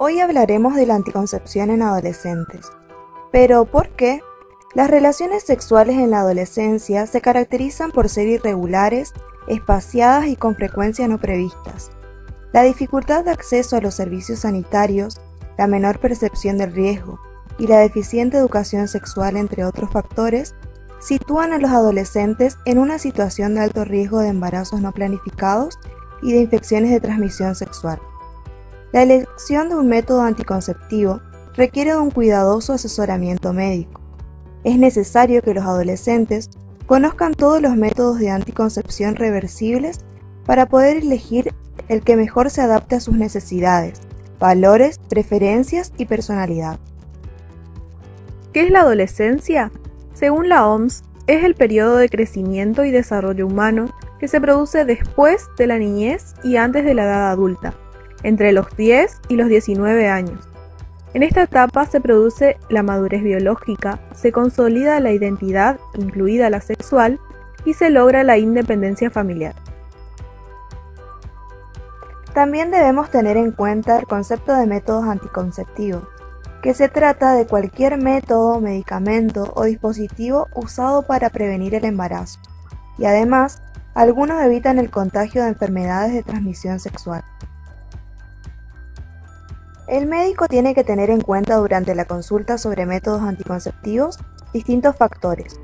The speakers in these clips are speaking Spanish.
Hoy hablaremos de la anticoncepción en adolescentes. Pero, ¿por qué? Las relaciones sexuales en la adolescencia se caracterizan por ser irregulares, espaciadas y con frecuencia no previstas. La dificultad de acceso a los servicios sanitarios, la menor percepción del riesgo y la deficiente educación sexual, entre otros factores, sitúan a los adolescentes en una situación de alto riesgo de embarazos no planificados y de infecciones de transmisión sexual. La elección de un método anticonceptivo requiere de un cuidadoso asesoramiento médico. Es necesario que los adolescentes conozcan todos los métodos de anticoncepción reversibles para poder elegir el que mejor se adapte a sus necesidades, valores, preferencias y personalidad. ¿Qué es la adolescencia? Según la OMS, es el periodo de crecimiento y desarrollo humano que se produce después de la niñez y antes de la edad adulta, entre los 10 y los 19 años. En esta etapa se produce la madurez biológica, se consolida la identidad, incluida la sexual, y se logra la independencia familiar. También debemos tener en cuenta el concepto de métodos anticonceptivos, que se trata de cualquier método, medicamento o dispositivo usado para prevenir el embarazo, y además, algunos evitan el contagio de enfermedades de transmisión sexual. El médico tiene que tener en cuenta durante la consulta sobre métodos anticonceptivos distintos factores,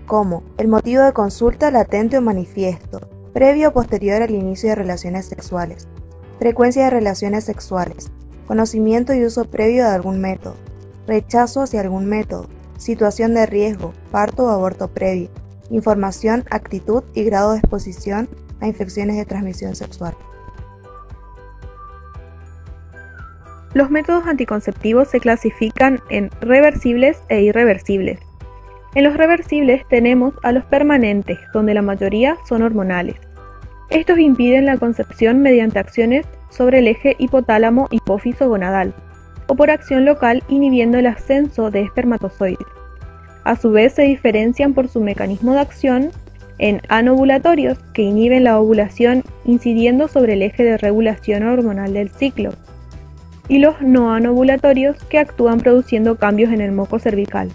como el motivo de consulta latente o manifiesto, previo o posterior al inicio de relaciones sexuales, frecuencia de relaciones sexuales, conocimiento y uso previo de algún método, rechazo hacia algún método, situación de riesgo, parto o aborto previo, información, actitud y grado de exposición a infecciones de transmisión sexual. Los métodos anticonceptivos se clasifican en reversibles e irreversibles. En los reversibles tenemos a los permanentes, donde la mayoría son hormonales. Estos impiden la concepción mediante acciones sobre el eje hipotálamo-hipófiso-gonadal, o por acción local inhibiendo el ascenso de espermatozoides. A su vez se diferencian por su mecanismo de acción en anovulatorios, que inhiben la ovulación incidiendo sobre el eje de regulación hormonal del ciclo, y los no anovulatorios, que actúan produciendo cambios en el moco cervical.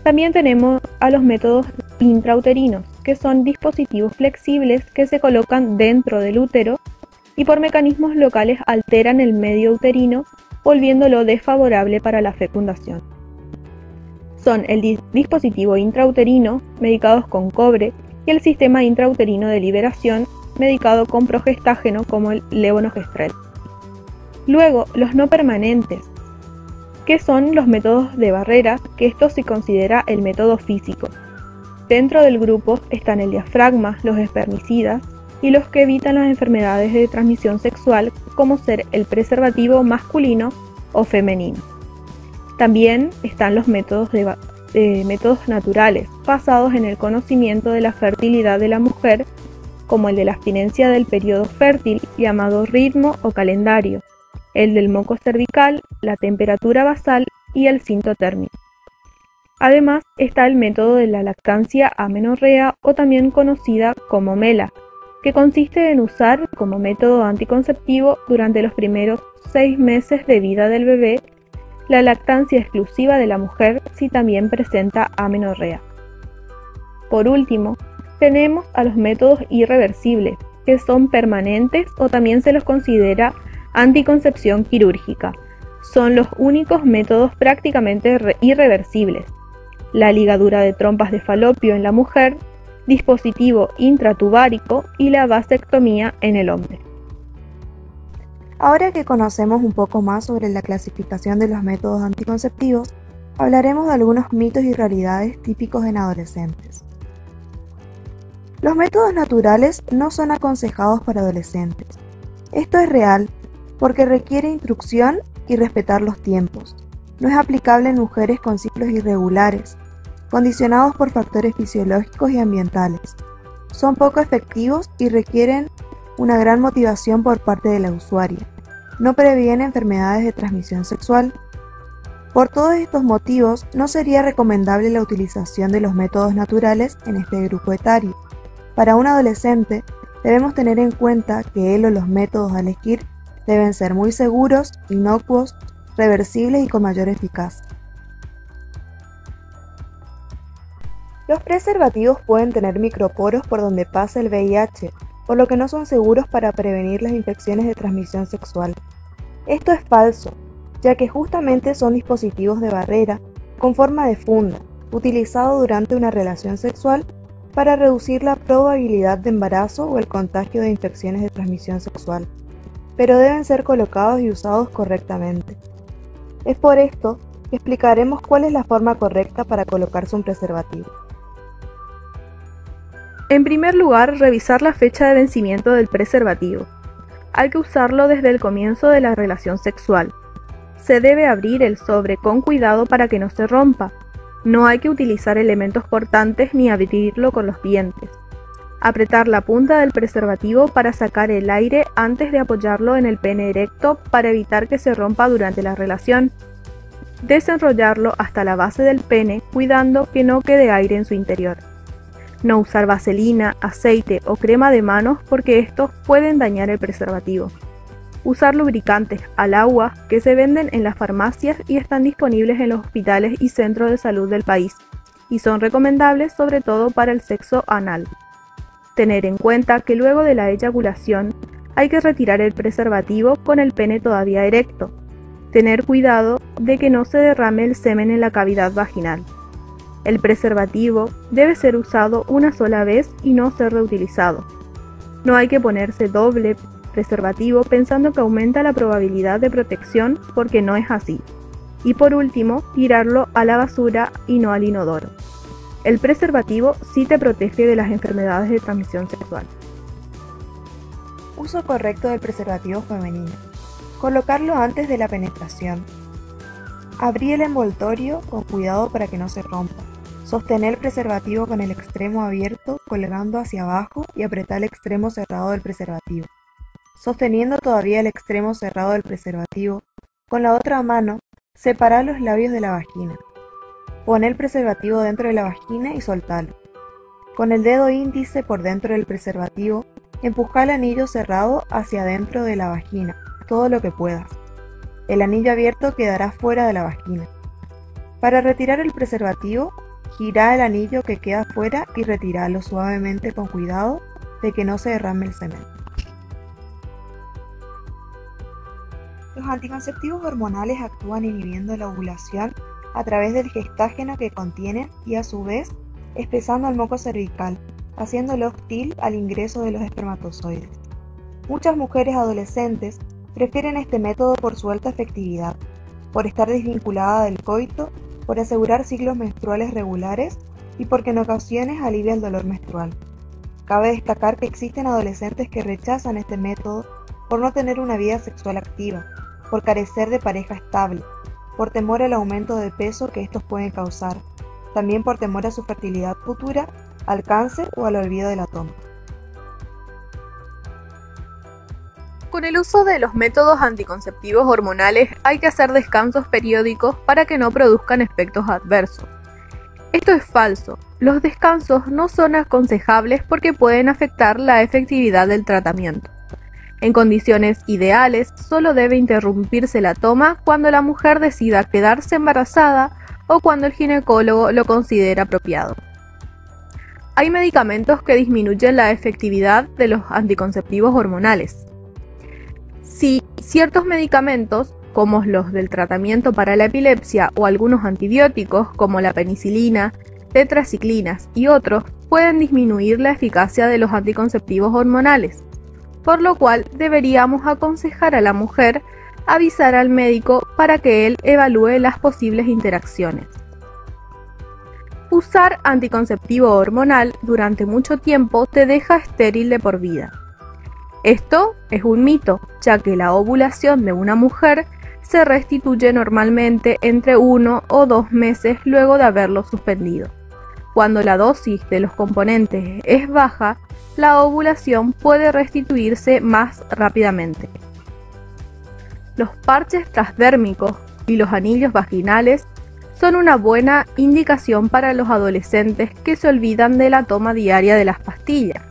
También tenemos a los métodos intrauterinos, que son dispositivos flexibles que se colocan dentro del útero y por mecanismos locales alteran el medio uterino, volviéndolo desfavorable para la fecundación. Son el dispositivo intrauterino, medicados con cobre, y el sistema intrauterino de liberación, medicado con progestágeno como el levonorgestrel. Luego, los no permanentes, que son los métodos de barrera, que esto se considera el método físico. Dentro del grupo están el diafragma, los espermicidas y los que evitan las enfermedades de transmisión sexual, como ser el preservativo masculino o femenino. También están los métodos naturales, basados en el conocimiento de la fertilidad de la mujer, como el de la abstinencia del periodo fértil, llamado ritmo o calendario, el del moco cervical, la temperatura basal y el cinto térmico. Además está el método de la lactancia amenorrea, o también conocida como MELA, que consiste en usar como método anticonceptivo durante los primeros 6 meses de vida del bebé la lactancia exclusiva de la mujer si también presenta amenorrea. Por último, tenemos a los métodos irreversibles, que son permanentes o también se los considera anticoncepción quirúrgica. Son los únicos métodos prácticamente irreversibles: la ligadura de trompas de falopio en la mujer, dispositivo intratubárico y la vasectomía en el hombre. Ahora que conocemos un poco más sobre la clasificación de los métodos anticonceptivos, hablaremos de algunos mitos y realidades típicos en adolescentes. Los métodos naturales no son aconsejados para adolescentes. Esto es real porque requiere instrucción y respetar los tiempos. No es aplicable en mujeres con ciclos irregulares, condicionados por factores fisiológicos y ambientales. Son poco efectivos y requieren una gran motivación por parte de la usuaria. No previene enfermedades de transmisión sexual. Por todos estos motivos, no sería recomendable la utilización de los métodos naturales en este grupo etario. Para un adolescente, debemos tener en cuenta que él o los métodos a elegir Deben ser muy seguros, inocuos, reversibles y con mayor eficacia. Los preservativos pueden tener microporos por donde pasa el VIH, por lo que no son seguros para prevenir las infecciones de transmisión sexual. Esto es falso, ya que justamente son dispositivos de barrera con forma de funda, utilizado durante una relación sexual para reducir la probabilidad de embarazo o el contagio de infecciones de transmisión sexual, pero deben ser colocados y usados correctamente. Es por esto que explicaremos cuál es la forma correcta para colocarse un preservativo. En primer lugar, revisar la fecha de vencimiento del preservativo. Hay que usarlo desde el comienzo de la relación sexual. Se debe abrir el sobre con cuidado para que no se rompa. No hay que utilizar elementos cortantes ni abrirlo con los dientes. Apretar la punta del preservativo para sacar el aire antes de apoyarlo en el pene erecto para evitar que se rompa durante la relación. Desenrollarlo hasta la base del pene, cuidando que no quede aire en su interior. No usar vaselina, aceite o crema de manos porque estos pueden dañar el preservativo. Usar lubricantes al agua que se venden en las farmacias y están disponibles en los hospitales y centros de salud del país, y son recomendables sobre todo para el sexo anal. Tener en cuenta que luego de la eyaculación hay que retirar el preservativo con el pene todavía erecto. Tener cuidado de que no se derrame el semen en la cavidad vaginal. El preservativo debe ser usado una sola vez y no ser reutilizado. No hay que ponerse doble preservativo pensando que aumenta la probabilidad de protección, porque no es así. Y por último, tirarlo a la basura y no al inodoro. El preservativo sí te protege de las enfermedades de transmisión sexual. Uso correcto del preservativo femenino. Colocarlo antes de la penetración. Abrir el envoltorio con cuidado para que no se rompa. Sostener el preservativo con el extremo abierto colgando hacia abajo y apretar el extremo cerrado del preservativo. Sosteniendo todavía el extremo cerrado del preservativo, con la otra mano, separar los labios de la vagina. Poner el preservativo dentro de la vagina y soltarlo. Con el dedo índice por dentro del preservativo, empujar el anillo cerrado hacia adentro de la vagina, todo lo que puedas. El anillo abierto quedará fuera de la vagina. Para retirar el preservativo, gira el anillo que queda fuera y retirarlo suavemente con cuidado de que no se derrame el semen. Los anticonceptivos hormonales actúan inhibiendo la ovulación a través del gestágeno que contienen y a su vez espesando el moco cervical, haciéndolo hostil al ingreso de los espermatozoides. Muchas mujeres adolescentes prefieren este método por su alta efectividad, por estar desvinculada del coito, por asegurar ciclos menstruales regulares y porque en ocasiones alivia el dolor menstrual. Cabe destacar que existen adolescentes que rechazan este método por no tener una vida sexual activa, por carecer de pareja estable, por temor al aumento de peso que estos pueden causar, también por temor a su fertilidad futura, al cáncer o al olvido de la toma. Con el uso de los métodos anticonceptivos hormonales hay que hacer descansos periódicos para que no produzcan efectos adversos. Esto es falso. Los descansos no son aconsejables porque pueden afectar la efectividad del tratamiento. En condiciones ideales, solo debe interrumpirse la toma cuando la mujer decida quedarse embarazada o cuando el ginecólogo lo considera apropiado. Hay medicamentos que disminuyen la efectividad de los anticonceptivos hormonales. Si ciertos medicamentos, como los del tratamiento para la epilepsia o algunos antibióticos como la penicilina, tetraciclinas y otros, pueden disminuir la eficacia de los anticonceptivos hormonales, por lo cual deberíamos aconsejar a la mujer avisar al médico para que él evalúe las posibles interacciones. Usar anticonceptivo hormonal durante mucho tiempo te deja estéril de por vida. Esto es un mito, ya que la ovulación de una mujer se restituye normalmente entre 1 o 2 meses luego de haberlo suspendido. Cuando la dosis de los componentes es baja, la ovulación puede restituirse más rápidamente. Los parches transdérmicos y los anillos vaginales son una buena indicación para los adolescentes que se olvidan de la toma diaria de las pastillas.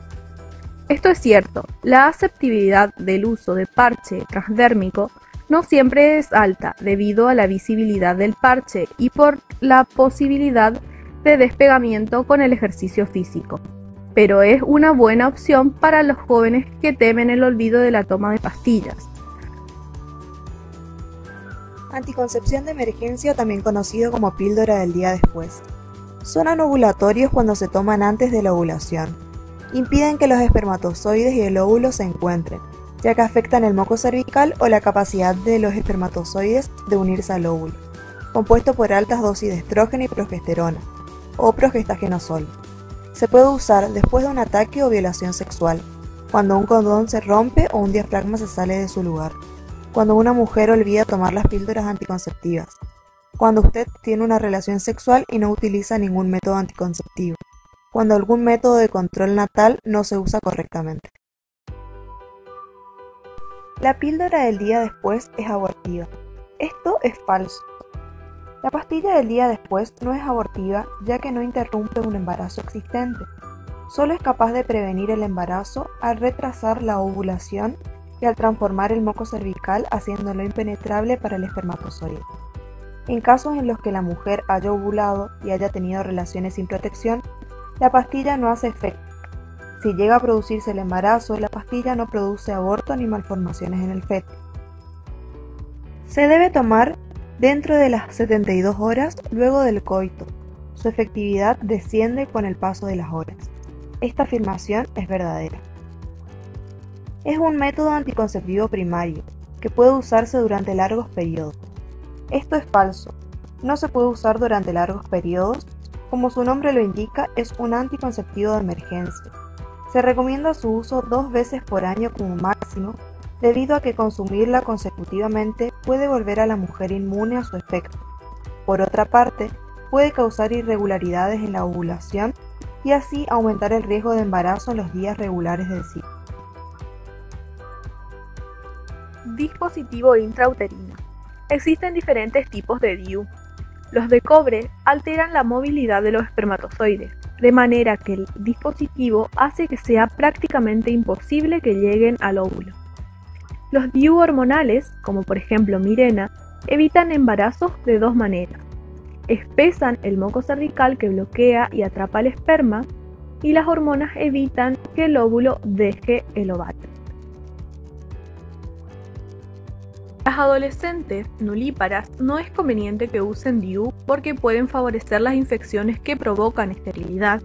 Esto es cierto, la aceptabilidad del uso de parche transdérmico no siempre es alta debido a la visibilidad del parche y por la posibilidad de despegamiento con el ejercicio físico, pero es una buena opción para los jóvenes que temen el olvido de la toma de pastillas. Anticoncepción de emergencia, también conocido como píldora del día después. Son anovulatorios cuando se toman antes de la ovulación. Impiden que los espermatozoides y el óvulo se encuentren, ya que afectan el moco cervical o la capacidad de los espermatozoides de unirse al óvulo, compuesto por altas dosis de estrógeno y progesterona, o progestagenosol. Se puede usar después de un ataque o violación sexual, cuando un condón se rompe o un diafragma se sale de su lugar, cuando una mujer olvida tomar las píldoras anticonceptivas, cuando usted tiene una relación sexual y no utiliza ningún método anticonceptivo, cuando algún método de control natal no se usa correctamente. La píldora del día después es abortiva. Esto es falso. La pastilla del día después no es abortiva ya que no interrumpe un embarazo existente. Solo es capaz de prevenir el embarazo al retrasar la ovulación y al transformar el moco cervical haciéndolo impenetrable para el espermatozoide. En casos en los que la mujer haya ovulado y haya tenido relaciones sin protección, la pastilla no hace efecto. Si llega a producirse el embarazo, la pastilla no produce aborto ni malformaciones en el feto. Se debe tomar dentro de las 72 horas luego del coito. Su efectividad desciende con el paso de las horas. Esta afirmación es verdadera. Es un método anticonceptivo primario, que puede usarse durante largos periodos. Esto es falso. No se puede usar durante largos periodos. Como su nombre lo indica, es un anticonceptivo de emergencia. Se recomienda su uso 2 veces por año como máximo, debido a que consumirla consecutivamente puede volver a la mujer inmune a su efecto. Por otra parte, puede causar irregularidades en la ovulación y así aumentar el riesgo de embarazo en los días regulares del ciclo. Dispositivo intrauterino. Existen diferentes tipos de DIU. Los de cobre alteran la movilidad de los espermatozoides, de manera que el dispositivo hace que sea prácticamente imposible que lleguen al óvulo. Los DIU hormonales, como por ejemplo Mirena, evitan embarazos de 2 maneras. Espesan el moco cervical que bloquea y atrapa el esperma, y las hormonas evitan que el óvulo deje el ovario. Las adolescentes nulíparas no es conveniente que usen DIU porque pueden favorecer las infecciones que provocan esterilidad.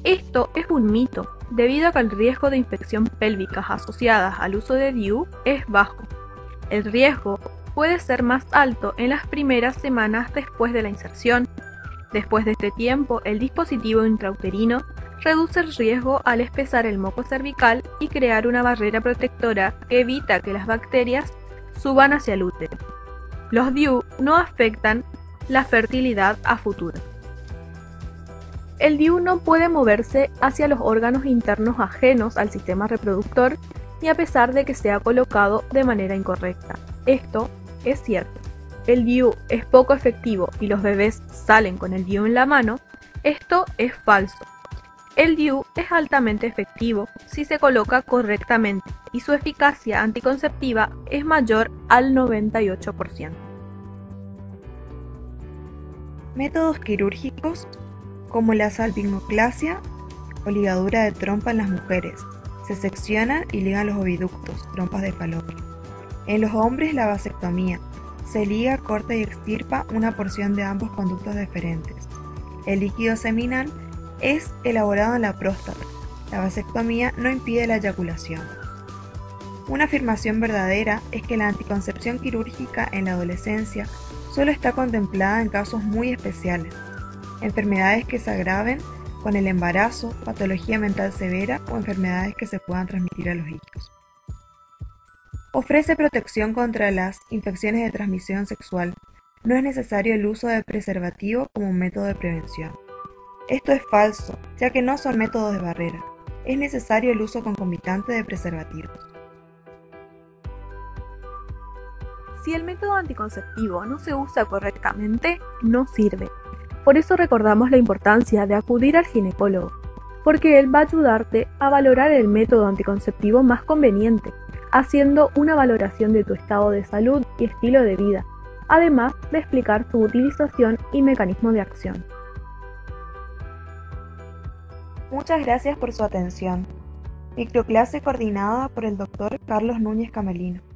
Esto es un mito, debido a que el riesgo de infección pélvicas asociadas al uso de DIU es bajo. El riesgo puede ser más alto en las primeras semanas después de la inserción. Después de este tiempo, el dispositivo intrauterino reduce el riesgo al espesar el moco cervical y crear una barrera protectora que evita que las bacterias suban hacia el útero. Los DIU no afectan la fertilidad a futuro. El DIU no puede moverse hacia los órganos internos ajenos al sistema reproductor ni a pesar de que sea colocado de manera incorrecta. Esto es cierto. El DIU es poco efectivo y los bebés salen con el DIU en la mano. Esto es falso. El DIU es altamente efectivo si se coloca correctamente y su eficacia anticonceptiva es mayor al 98%. Métodos quirúrgicos como la salpingoclasia o ligadura de trompa en las mujeres. Se seccionan y ligan los oviductos, trompas de falopio. En los hombres, la vasectomía. Se liga, corta y extirpa una porción de ambos conductos deferentes. El líquido seminal es elaborado en la próstata. La vasectomía no impide la eyaculación. Una afirmación verdadera es que la anticoncepción quirúrgica en la adolescencia solo está contemplada en casos muy especiales, enfermedades que se agraven con el embarazo, patología mental severa o enfermedades que se puedan transmitir a los hijos. Ofrece protección contra las infecciones de transmisión sexual. No es necesario el uso de preservativo como método de prevención. Esto es falso, ya que no son métodos de barrera. Es necesario el uso concomitante de preservativos. Si el método anticonceptivo no se usa correctamente, no sirve. Por eso recordamos la importancia de acudir al ginecólogo. porque él va a ayudarte a valorar el método anticonceptivo más conveniente, haciendo una valoración de tu estado de salud y estilo de vida, además de explicar su utilización y mecanismo de acción. Muchas gracias por su atención. Microclase coordinada por el Dr. Carlos Núñez Camelino.